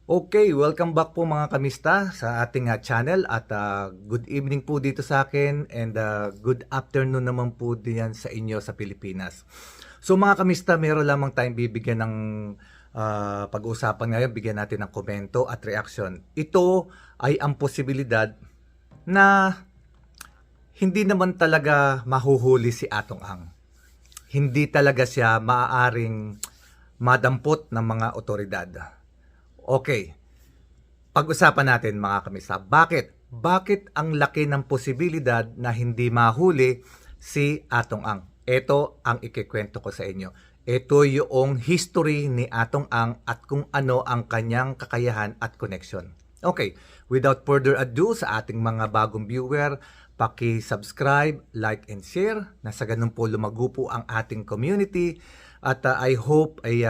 Okay, welcome back po mga kamista sa ating channel at good evening po dito sa akin and good afternoon naman po diyan sa inyo sa Pilipinas. So mga kamista, meron lamang tayong bibigyan ng pag-uusapan ngayon, bigyan natin ng komento at reaction. Ito ay ang posibilidad na hindi naman talaga mahuhuli si Atong Ang. Hindi talaga siya maaaring madampot ng mga otoridad. Okay, pag-usapan natin mga kamisa. Bakit? Bakit ang laki ng posibilidad na hindi mahuli si Atong Ang? Ito ang ikikwento ko sa inyo. Ito yung history ni Atong Ang at kung ano ang kanyang kakayahan at connection. Okay, without further ado sa ating mga bagong viewer, paki-subscribe, like, and share. Nasa ganun po lumago po ang ating community. At I hope ay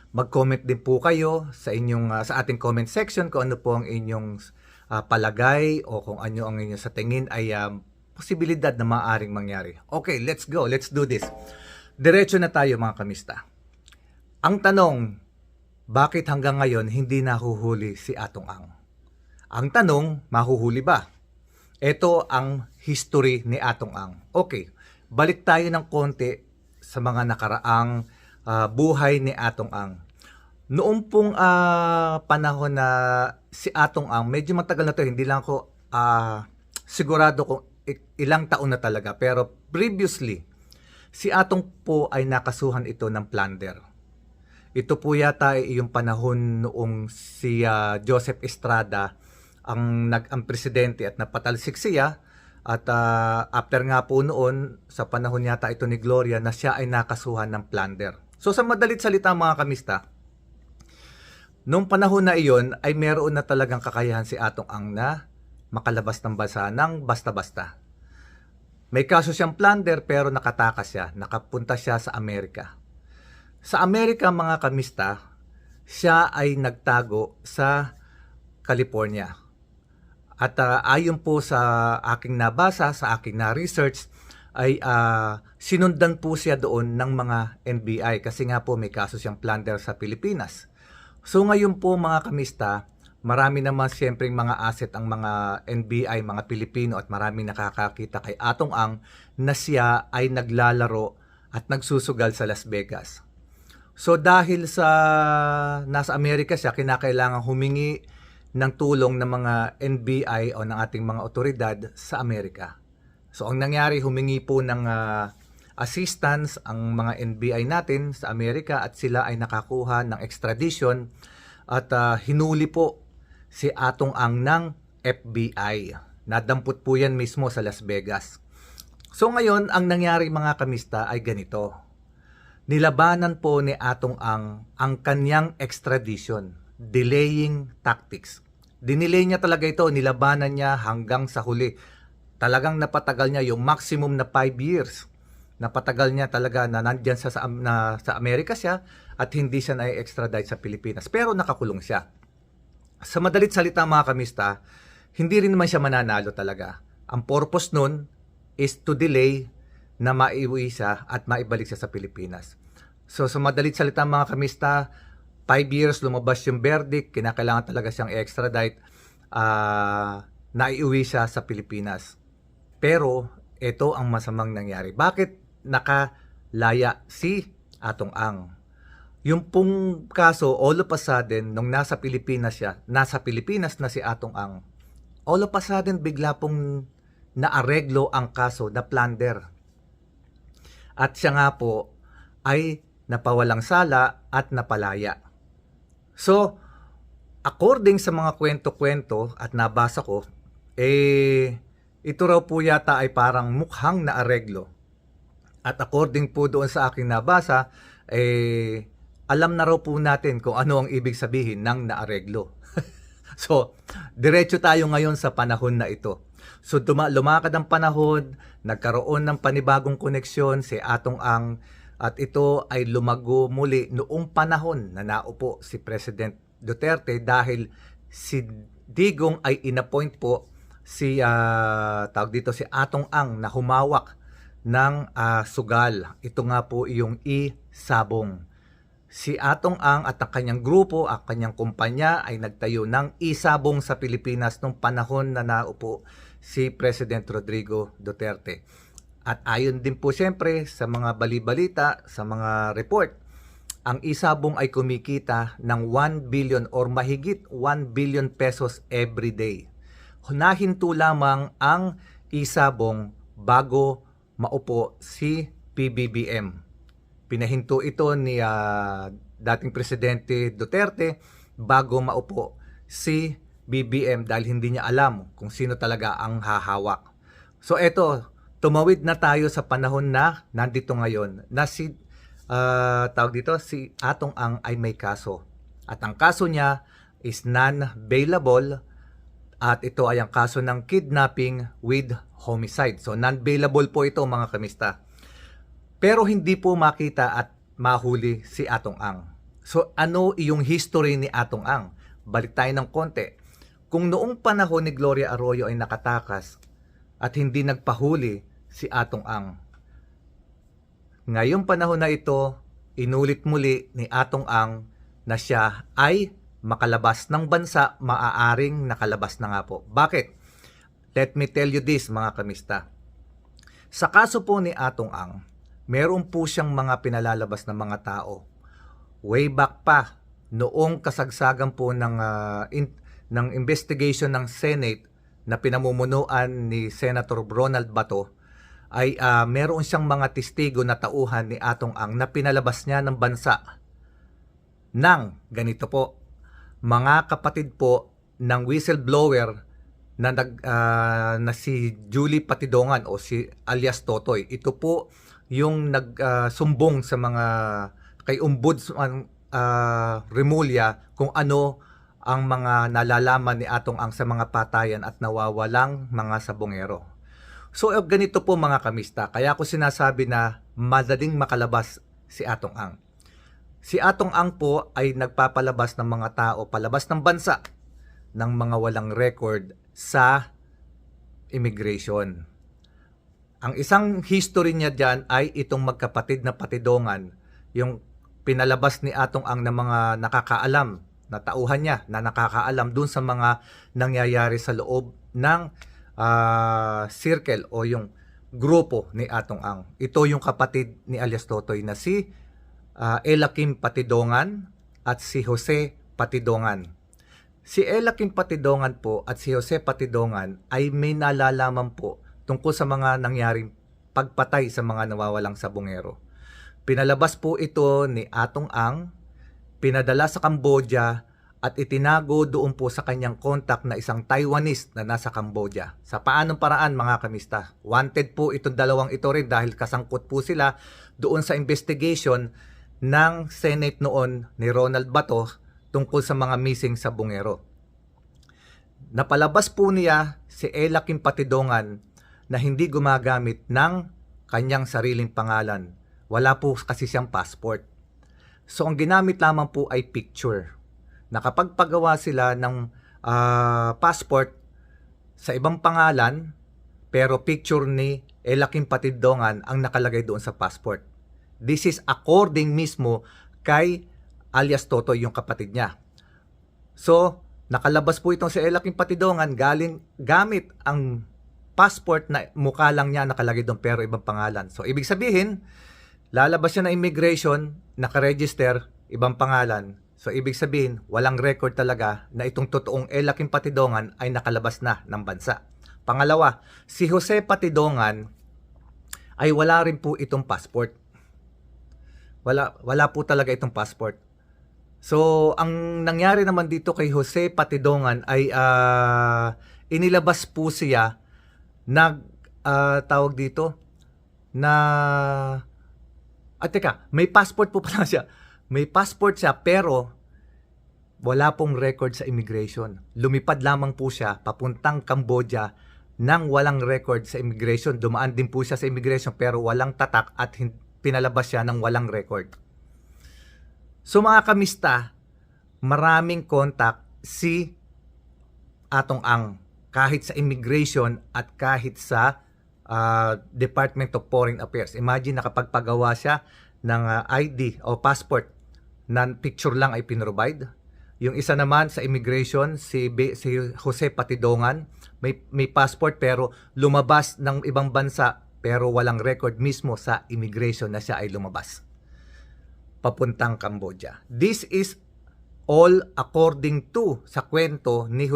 mag-comment din po kayo sa inyong sa ating comment section kung ano po ang inyong palagay o kung ano ang inyong sa tingin ay posibilidad na maaaring mangyari. Okay, let's go. Let's do this. Diretso na tayo mga kamista. Ang tanong, bakit hanggang ngayon hindi nahuhuli si Atong Ang? Ang tanong, mahuhuli ba? Ito ang history ni Atong Ang. Okay, balik tayo ng konti sa mga nakaraang buhay ni Atong Ang. Noong pong panahon na si Atong Ang, medyo matagal na to, hindi lang ako sigurado kung ilang taon na talaga. Pero previously, si Atong po ay nakasuhan ito ng plunder. Ito po yata ay yung panahon noong si Joseph Estrada ang presidente at napatalsik siya. At after nga po noon, sa panahon yata ito ni Gloria, na siya ay nakasuhan ng plunder. So sa madalit salita mga kamista, noong panahon na iyon ay meron na talagang kakayahan si Atong Ang na makalabas ng bansa ng basta-basta. May kaso siyang plunder pero nakatakas siya, nakapunta siya sa Amerika. Sa Amerika mga kamista, siya ay nagtago sa California. At ayon po sa aking nabasa, sa aking na-research, ay sinundan po siya doon ng mga NBI kasi nga po may kaso siyang plunder sa Pilipinas. So ngayon po mga kamista, marami naman siyempre mga asset ang mga NBI, mga Pilipino at marami nakakakita kay Atong Ang na siya ay naglalaro at nagsusugal sa Las Vegas. So dahil sa nasa Amerika siya, kinakailangan humingi ng tulong ng mga NBI o ng ating mga otoridad sa Amerika. So ang nangyari, humingi po ng assistance ang mga NBI natin sa Amerika at sila ay nakakuha ng extradition at hinuli po si Atong Ang ng FBI. Nadampot po yan mismo sa Las Vegas. So ngayon, ang nangyari mga kamista ay ganito. Nilabanan po ni Atong ang kanyang extradition, delaying tactics. Dinelay niya talaga ito, nilabanan niya hanggang sa huli. Talagang napatagal niya yung maximum na 5 years. Napatagal niya talaga na nandyan sa Amerika siya at hindi siya na-extradite sa Pilipinas. Pero nakakulong siya. Sa madalit salita mga kamista, hindi rin naman siya mananalo talaga. Ang purpose nun is to delay na maiuwi siya at maibalik siya sa Pilipinas. So sa madalit salita mga kamista, 5 years lumabas yung verdict, kinakailangan talaga siyang extradite, naiuwi siya sa Pilipinas. Pero ito ang masamang nangyari. Bakit nakalaya si Atong Ang? Yung pong kaso, all of a sudden, nung nasa Pilipinas na si Atong Ang, all of a sudden, bigla pong naareglo ang kaso na plunder. At siya nga po ay napawalang sala at napalaya. So, according sa mga kwento-kwento at nabasa ko, ito raw po yata ay parang mukhang naareglo. At according po doon sa aking nabasa, alam na raw po natin kung ano ang ibig sabihin ng naareglo. So, diretso tayo ngayon sa panahon na ito. So, lumakad ang panahon, nagkaroon ng panibagong koneksyon si Atong Ang, at ito ay lumago muli noong panahon na naupo si President Duterte dahil si Digong ay inappoint po si si Atong Ang na humawak ng sugal. Ito nga po yung Sabong. Si Atong Ang at ang kanyang grupo, ang kanyang kumpanya ay nagtayo ng isabong sa Pilipinas nung panahon na naupo si President Rodrigo Duterte. At ayon din po siyempre sa mga balibalita, sa mga report, ang isabong ay kumikita ng 1 billion or mahigit 1 billion pesos every day. Nahinto lamang ang isabong bago maupo si PBBM. Pinahinto ito ni dating Presidente Duterte bago maupo si BBM dahil hindi niya alam kung sino talaga ang hahawak. So eto, tumawid na tayo sa panahon na nandito ngayon na si si Atong Ang ay may kaso. At ang kaso niya is non-bailable at ito ay ang kaso ng kidnapping with homicide. So non-bailable po ito mga kamista. Pero hindi po makita at mahuli si Atong Ang. So ano yung history ni Atong Ang? Balik tayo ng konti. Kung noong panahon ni Gloria Arroyo ay nakatakas at hindi nagpahuli si Atong Ang, ngayong panahon na ito, inulit muli ni Atong Ang na siya ay makalabas ng bansa, maaaring nakalabas na nga po. Bakit? Let me tell you this mga kamista. Sa kaso po ni Atong Ang, meron po siyang mga pinalalabas na mga tao. Way back pa, noong kasagsagan po ng investigation ng Senate na pinamumunuan ni Senator Ronald Bato, ay meron siyang mga testigo na tauhan ni Atong Ang na pinalabas niya ng bansa ng ganito po, mga kapatid po ng whistleblower na si Julie Patidongan o si alias Totoy. Ito po yung nagsumbong sa mga kay Ombudsman Remulla kung ano ang mga nalalaman ni Atong Ang sa mga patayan at nawawalang mga sabongero. So ganito po mga kamista, kaya ko sinasabi na madaling makalabas si Atong Ang. Si Atong Ang po ay nagpapalabas ng mga tao palabas ng bansa ng mga walang record sa immigration. Ang isang history niya dyan ay itong magkapatid na Patidongan, yung pinalabas ni Atong Ang na mga nakakaalam, na tauhan niya na nakakaalam dun sa mga nangyayari sa loob ng circle o yung grupo ni Atong Ang. Ito yung kapatid ni alias Totoy na si Elakim Patidongan at si Jose Patidongan. Si Elakim Patidongan po at si Jose Patidongan ay may nalalaman po tungkol sa mga nangyaring pagpatay sa mga nawawalang sabongero. Pinalabas po ito ni Atong Ang, pinadala sa Cambodia at itinago doon po sa kanyang contact na isang Taiwanese na nasa Cambodia. Sa paanong paraan mga kamista? Wanted po itong dalawang ito rin dahil kasangkot po sila doon sa investigation ng Senate noon ni Ronald Bato tungkol sa mga missing sabongero. Napalabas po niya si Elakim Patidongan na hindi gumagamit ng kanyang sariling pangalan. Wala po kasi siyang passport. So ang ginamit lamang po ay picture. Nakapagpagawa sila ng passport sa ibang pangalan pero picture ni Elakim Patidongan ang nakalagay doon sa passport. This is according mismo kay alias Totoy yung kapatid niya. So nakalabas po itong si Elakim Patidongan gamit ang passport na mukha lang niya nakalagay doon pero ibang pangalan. So ibig sabihin, lalabas siya na immigration, nakaregister, ibang pangalan. So ibig sabihin, walang record talaga na itong totoong Elakim Patidongan ay nakalabas na ng bansa. Pangalawa, si Jose Patidongan ay wala rin po itong passport. Wala po talaga itong passport. So ang nangyari naman dito kay Jose Patidongan ay inilabas po siya tawag dito na may passport po pala siya. May passport siya pero wala pong record sa immigration. Lumipad lamang po siya papuntang Cambodia nang walang record sa immigration. Dumaan din po siya sa immigration pero walang tatak at pinalabas siya ng walang record. So mga kamista, maraming contact si Atong Ang kahit sa immigration at kahit sa Department of Foreign Affairs. Imagine nakapagpagawa siya ng ID o passport na picture lang ay pinrovide. Yung isa naman sa immigration, si Jose Patidongan, may passport pero lumabas ng ibang bansa pero walang record mismo sa immigration na siya ay lumabas papuntang Cambodia. This is all according to sa kwento ni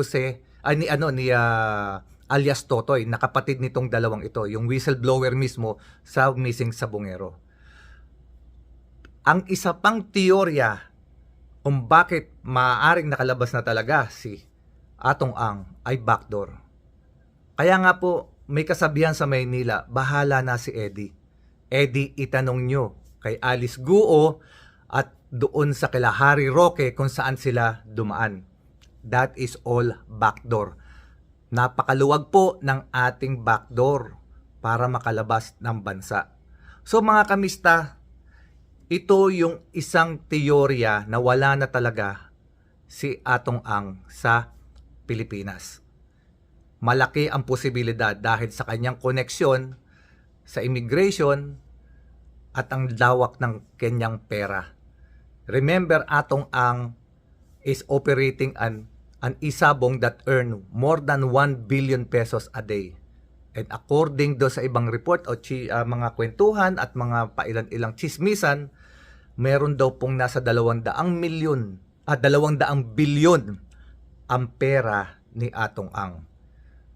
alias Totoy, na kapatid nitong dalawang ito, yung whistleblower mismo sa missing Sabongero. Ang isa pang teorya kung bakit maaaring nakalabas na talaga si Atong Ang ay backdoor. Kaya nga po, may kasabihan sa Maynila, bahala na si Eddie. Eddie, itanong nyo kay Alice Guo at doon sa kila Harry Roque kung saan sila dumaan. That is all backdoor. Napakaluwag po ng ating backdoor para makalabas ng bansa. So mga kamista, ito yung isang teorya na wala na talaga si Atong Ang sa Pilipinas. Malaki ang posibilidad dahil sa kanyang koneksyon sa immigration at ang lawak ng kanyang pera. Remember, Atong Ang is operating an isabong that earn more than 1 billion pesos a day. And according do sa ibang report o mga kwentuhan at mga pailan-ilang chismisan, meron daw pong nasa 200 bilyon ang pera ni Atong Ang.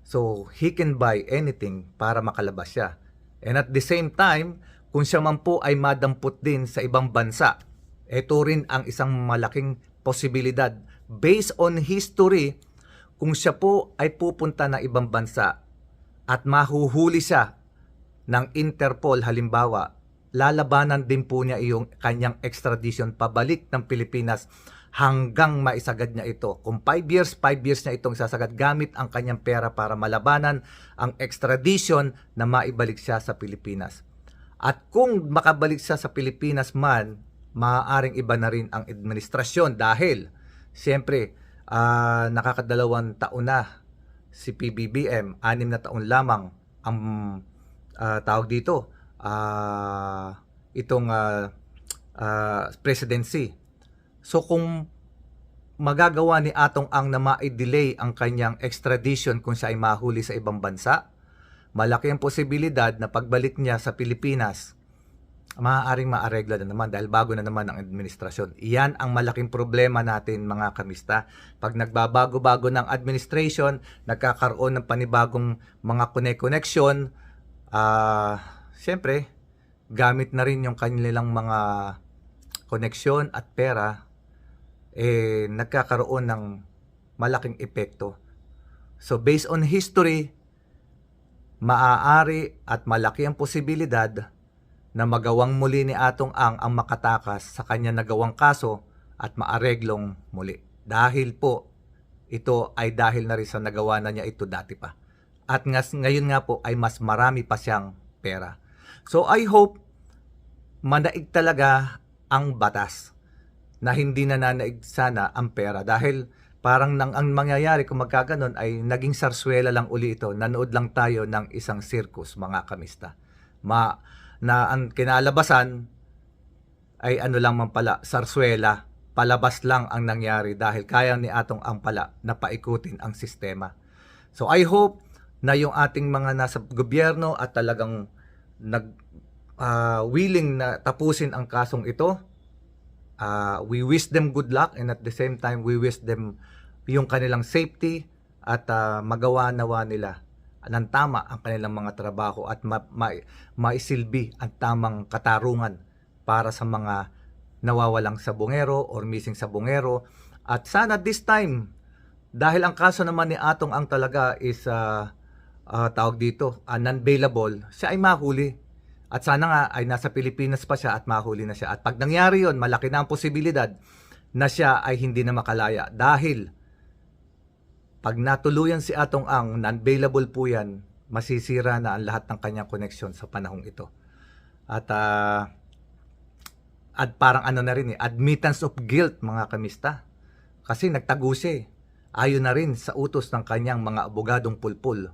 So, he can buy anything para makalabas siya. And at the same time, kung siya man po ay madampot din sa ibang bansa, ito rin ang isang malaking posibilidad. Based on history, kung siya po ay pupunta na ibang bansa at mahuhuli siya ng Interpol halimbawa, lalabanan din po niya yung kanyang extradition pabalik ng Pilipinas hanggang maisagad niya ito. Kung 5 years niya itong sasagad gamit ang kanyang pera para malabanan ang extradition na maibalik siya sa Pilipinas. At kung makabalik siya sa Pilipinas man, maaaring iba na rin ang administrasyon dahil siyempre nakakadalawang taon na si PBBM, 6 na taon lamang ang tawag dito, itong presidency. So kung magagawa ni Atong Ang na ma-delay ang kanyang extradition kung siya ay mahuli sa ibang bansa, malaki ang posibilidad na pagbalik niya sa Pilipinas, maaaring maaregla na naman dahil bago na naman ang administrasyon. Iyan ang malaking problema natin mga kamista. Pag nagbabago-bago ng administration, nagkakaroon ng panibagong mga connection, siyempre, gamit na rin yung kanilang mga koneksyon at pera, nagkakaroon ng malaking epekto. So based on history, maaari at malaki ang posibilidad na magawang muli ni Atong Ang makatakas sa kanya nagawang kaso at maareglong muli. Dahil po, ito ay dahil na rin sa nagawa na niya ito dati pa. At ngayon nga po ay mas marami pa siyang pera. So I hope manaig talaga ang batas na hindi nananaig sana ang pera dahil parang ang mangyayari kung magkaganon ay naging sarswela lang uli ito. Nanood lang tayo ng isang circus mga kamista. Na ang kinalabasan ay ano lang man pala, sarswela, palabas lang ang nangyari dahil kaya ni Atong Ang pala na paikutin ang sistema. So I hope na yung ating mga nasa gobyerno at talagang willing na tapusin ang kasong ito, we wish them good luck and at the same time we wish them yung kanilang safety at magawa nawa nila ng tama ang kanilang mga trabaho at maisilbi ang tamang katarungan para sa mga nawawalang sabongero or missing sabongero. At sana this time, dahil ang kaso naman ni Atong Ang talaga is tawag dito, non-bailable, siya ay mahuli. At sana nga ay nasa Pilipinas pa siya at mahuli na siya. At pag nangyari yon, malaki na ang posibilidad na siya ay hindi na makalaya dahil pag natuluyan si Atong Ang, non-bailable po yan, masisira na ang lahat ng kanyang koneksyon sa panahong ito. At parang ano na rin admittance of guilt mga kamista. Kasi nagtago siya ayon na rin sa utos ng kanyang mga abogadong pulpul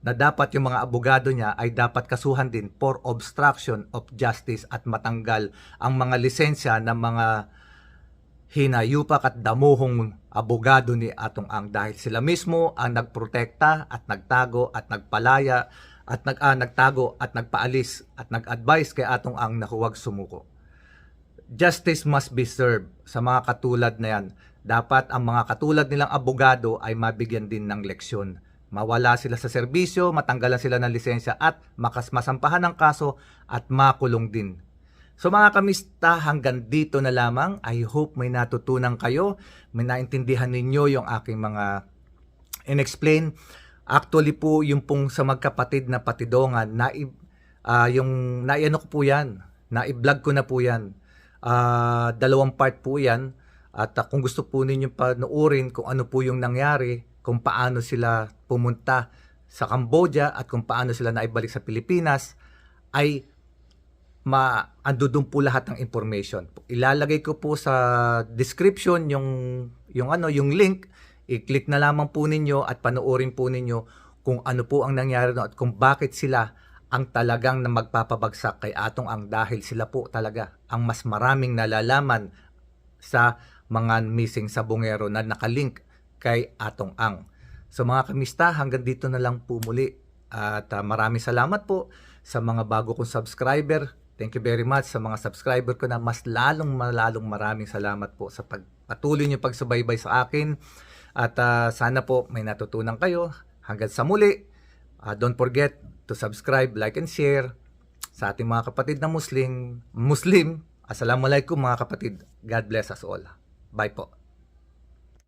na dapat yung mga abogado niya ay dapat kasuhan din for obstruction of justice at matanggal ang mga lisensya ng mga hinayupak at damuhong abogado ni Atong Ang dahil sila mismo ang nagprotekta at nagtago at nagpalaya at nagtago at nagpaalis at nag-advise kay Atong Ang na huwag sumuko. Justice must be served sa mga katulad na yan. Dapat ang mga katulad nilang abogado ay mabigyan din ng leksyon. Mawala sila sa serbisyo, matanggalan sila ng lisensya at masampahan ng kaso at makulong din. So mga kamista, hanggang dito na lamang. I hope may natutunan kayo, may naintindihan ninyo yung aking mga in-explain. Actually po, yung pong sa magkapatid na patidongan, naiano ko po yan, na-vlog ko na po yan. Dalawang part po yan. At kung gusto po ninyo panoorin kung ano po yung nangyari, kung paano sila pumunta sa Cambodia at kung paano sila naibalik sa Pilipinas, ay ando doon po lahat ng information. Ilalagay ko po sa description yung link. I-click na lamang po ninyo at panoorin po ninyo kung ano po ang nangyari doon at kung bakit sila ang talagang na magpapabagsak kay Atong Ang dahil sila po talaga ang mas maraming nalalaman sa mga missing sa Bungero na nakalink kay Atong Ang. So mga kamista, hanggang dito na lang po muli at maraming salamat po sa mga bago kong subscriber. Thank you very much sa mga subscriber ko na mas lalong maraming salamat po sa patuloy niyo pagsubaybay sa akin at sana po may natutunan kayo. Hanggang sa muli, don't forget to subscribe, like and share sa ating mga kapatid na Muslim. Assalamualaikum mga kapatid. God bless us all. Bye po.